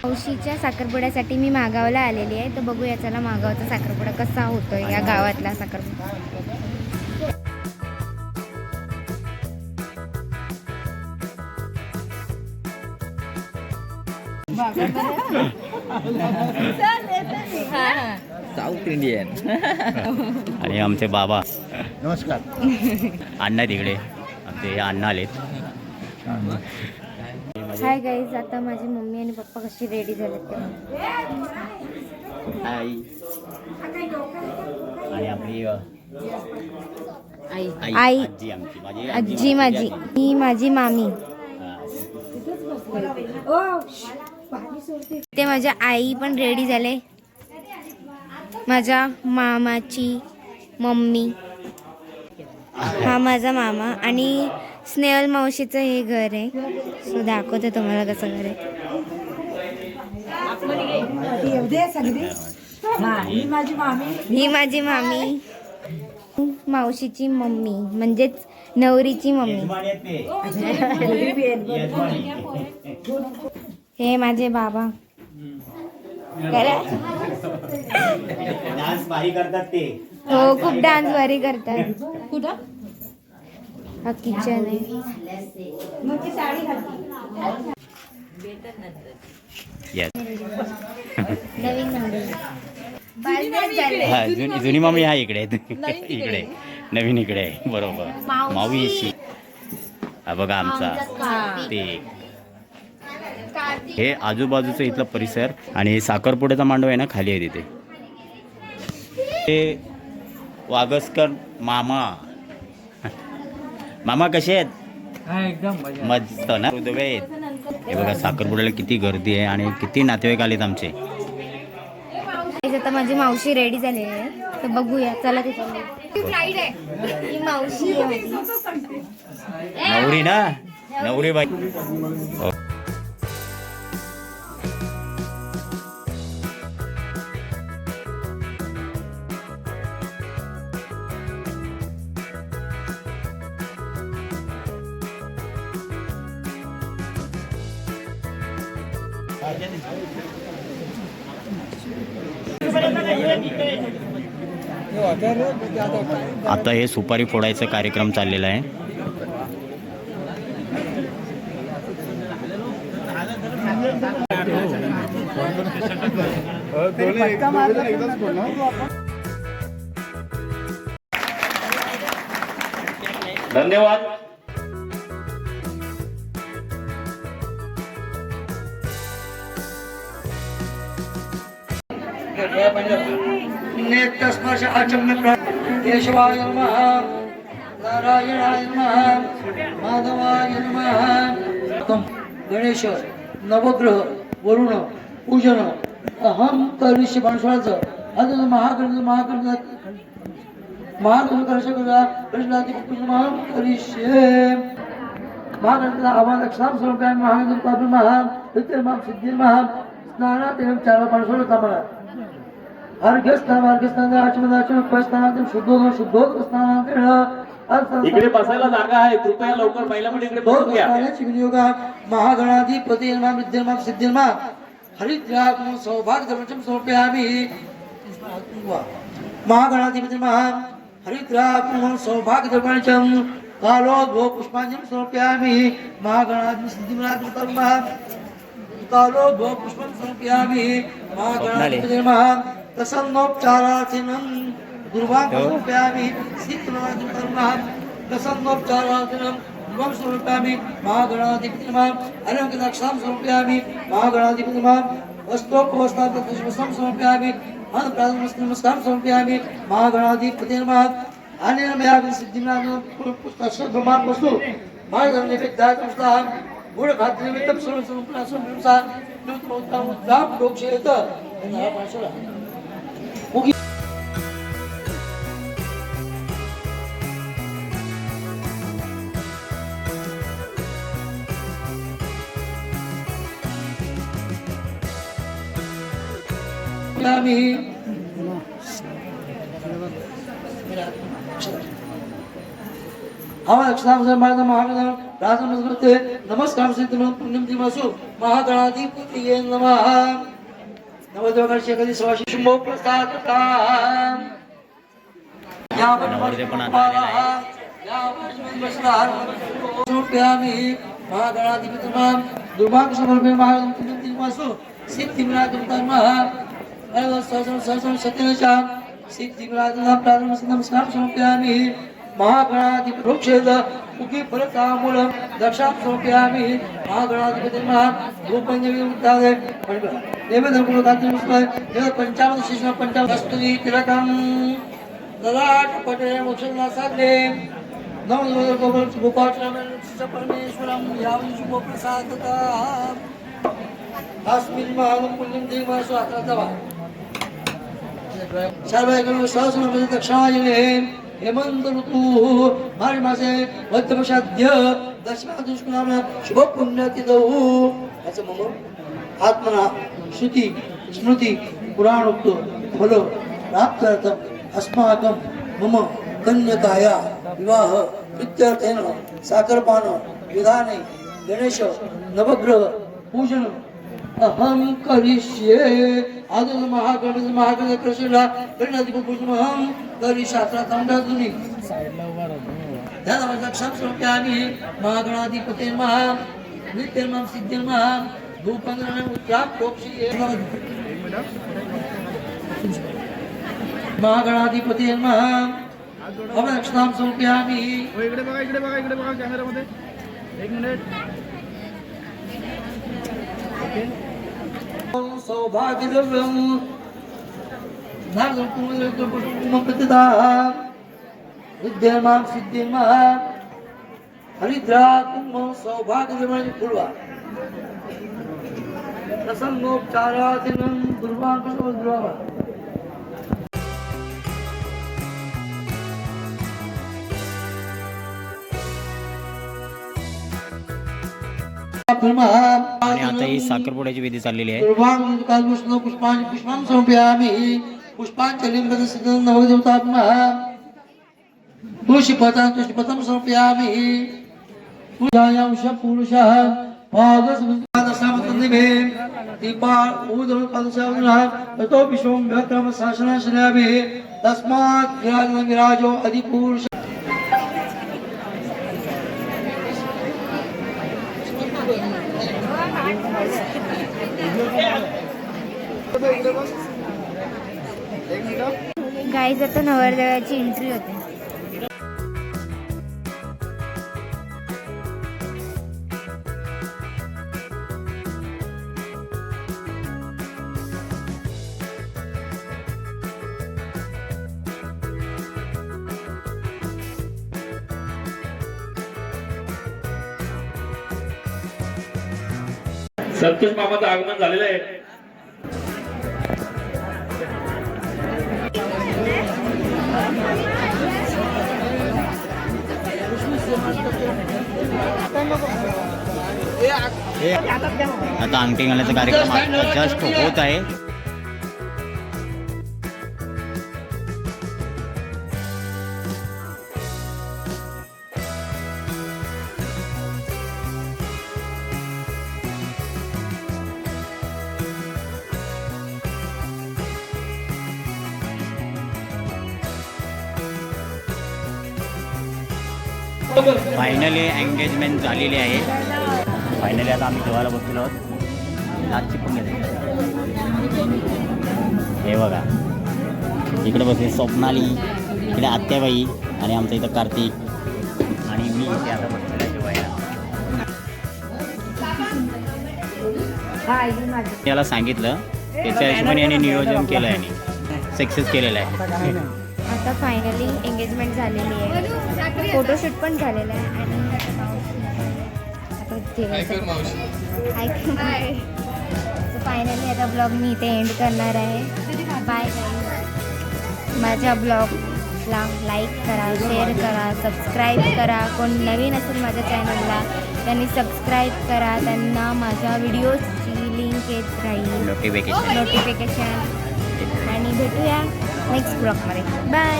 मावशीच्या साखरपुड्यासाठी मी मागावला आलेली आहे, तर बघूया चला मागावचा साखरपुडा कसा होतोय या गावातला साखरपुडा. South Indian. आणि आमचे बाबा नमस्कार. अण्णा तिकडे आमचे अण्णा आलेत. हाय गाईज, आता माझी मम्मी आणि पप्पा कशी रेडी झालेत ते. हाय. आणि आपली आई आजी आमची माझी आजी माझी ही माझी मामी. ते माझ्या आई पण रेडी झाले. माझ्या मामाची मम्मी, हा माझा मामा आणि स्नेहल मावशीचं हे घर आहे. सो दाखवते तुम्हाला कसं घर आहे. ही माझी मामी, मावशीची मम्मी म्हणजेच नवरीची मम्मी. हे माझे बाबा. डान्स भारी करतात ते. हो, खूप डान्स भारी करतात. कुठं हा किचन आहे. नवीन जुनी मम्मी हा इकडे इकडे नवीन इकडे आहे. बरोबर मावशी. हा बघा आमचा ते हे आजूबाजूचं इथला परिसर. आणि साखरपुड्याचा मांडव आहे ना खाली आहे तिथे. हे वागसकर मामा. मामा कसे आहेत? एकदम मस्त ना. हे बघा साखरपुड्याला किती गर्दी आहे आणि किती नातेवाईक आलेत आमचे. आता माझी मावशी रेडी झाली आहे, तर बघूया चला तिथे. ही मावशी आहे. नवरी ना, नवरी बाई. हो. आता हे सुपारी फोडायचा कार्यक्रम चाललेला आहे. धन्यवाद. नेत्रस्पर्श आचम्य केशवाय नमः, नारायणाय नमः, माधवाय नमः. गणेश नवग्रह वरुण पूजन अहम करिष्य बाणस्वराचं अजून महागणपती महागणपतीला आव्हान अक्षराम स्वरूपाय महागणपती महा विद्यमान सिद्धी महा स्नानात चार बाणस्वरात आम्हाला इकडे बसायला जागा आहे, कृपया लवकर महिलांमध्ये इकडे बसून घ्या. महागणाधिपती विद्यमान सिद्धिर्मा हरिद्राग्न सौभाग्य दर्शम समर्पयामि. महागणाधिपती महा हरिद्राग्न सौभाग्य दर्शम कालोद्भव पुष्पांजलि समर्पयामि. महागणाधिपती सिद्धिर्मा कालोद्भव पुष्पं समर्पयामि. महागणाधिपती महा प्रसन्नोपचारार्थिनं दुर्वां समर्पयामि. शीतलोदकर्मः प्रसन्नोपचारार्थिनं दुर्वां समर्पयामि. महागणाधिपति नमः अलंकृताक्षां समर्पयामि. महागणाधिपति नमः वस्त्रोपवस्त्रां समर्पयामि. नमस्कारं समर्पयामि. महागणाधिपति नमः अनेन मया सिद्धिं पुस्तकस्य ब्रह्माण्ड वस्तु महागणनिमित्तार्थं गुणघातनिमित्तं सर्वसंप्रासंसा नूतनोत्तम लोकशेत हवा अक्षराम महागण राजनमस्ते नमस्कार सिद्धम पुण्यम दिवसु महागणाधिपतये नमः नवद्वादशी कधी सवाशी शुंभो प्रसादता नवरदेव पण आता आलेला आहे. महागणाधिपतये दुर्भाग्य समर्पे महागणाधिपतये दिवसु सिद्धिविनायकं सहस्रम सत्यनचा सिद्धिविनायकं प्रारंभ नमस्कार समर्पयामि महागणाधिपतिक्षेद मुखी फलतामूल दक्षां समर्पयामि महागणाधिपति भूपंजलि उद्धारे देवधर्मकांतिमुस्मै देव पंचामृत शिष्ण पंचामृतस्तुति तिलकं ददात पटे मोक्षना साधे नमो गोपाल गोपालचरण परमेश्वरं यावं शुभ प्रसादता अस्मिन् महागं पुण्यं देवासु आत्मदवा सर्वैकं सहस्रं दक्षायने हेमंत ऋतू मार्च मासे मध्यमशाद्य दशमा दुष्कनाम शुभ पुण्यतिथौ याचं मम आत्मना श्रुती स्मृती पुराणोक्त फल प्राप्त्यर्थम अस्माकं मम कन्यकाया विवाह प्रीत्यर्थेन साकरपान विधाने गणेश नवग्रह पूजन अहम करिष्ये आदि महागणेश कृष्णला गणपती पूजनम करी शास्त्रातंडातुनी त्याला समर्पयामि महागणाधिपते महा नित्यर्मं सिद्धिर्मः भूपंद्रने उत्प्राप्तोक्षी महागणाधिपते महा अवक्षतां समर्पयामि इकडे बघा कॅमेरामध्ये एक मिनिट सौभाग्यद्रव्यं नागपुरं प्रतिदा विद्यमां सिद्धिर्मः हरिद्रा कुंभ सौभाग्यद्रव्याणि पूर्वा प्रसंगोपचारादिनं दुर्वांकुशोद्रवा आणि आता ही साखरपुड्याची विधी चाललेली आहे. पुष्पां समर्पयामि पुष्पांजलिं प्रदर्शयन् नवदेवतात्मः तुष्टिपत्रं समर्पयामि पूजायां पुरुषः पादसमतन्दिभे दीपा ऊर्ध्वपादशावनः ततो विश्वं व्यक्रम शासनाशनाभिः तस्मात् विराजो अधिपुरुष गाईज आता नवरदेवाची एंट्री होते. संतोष मामाचं आगमन झालेलं आहे. आता अंगठी घालण्याचा कार्यक्रम जस्ट होत आहे. फायनली एंगेजमेंट झालेली आहे. फायनली आता आम्ही जेवायला बसलेलो आहोत. लाचची पण हे बघा, इकडे बसले स्वप्नाली, इकडे आत्याबाई आणि आमचं इथं कार्तिक आणि मी इथे आता बसलेला जेवायला. याला सांगितलं त्याच्या हिशोबाने याने नियोजन केलं आहे, सक्सेस केलेलं आहे. आता फायनली एंगेजमेंट झालेली आहे, फोटोशूट पण झालेलं आहे आणि फायनली आता ब्लॉग मी इथे एंड करणार आहे. Bye guys. माझ्या ब्लॉगला लाईक करा, शेअर करा, सबस्क्राईब करा. कोण नवीन असेल माझ्या चॅनलला त्यांनी सबस्क्राईब करा, त्यांना माझ्या व्हिडिओजची लिंक येत राहील, नोटिफिकेशन. आणि भेटूया नेक्स्ट ब्लॉगमध्ये. बाय.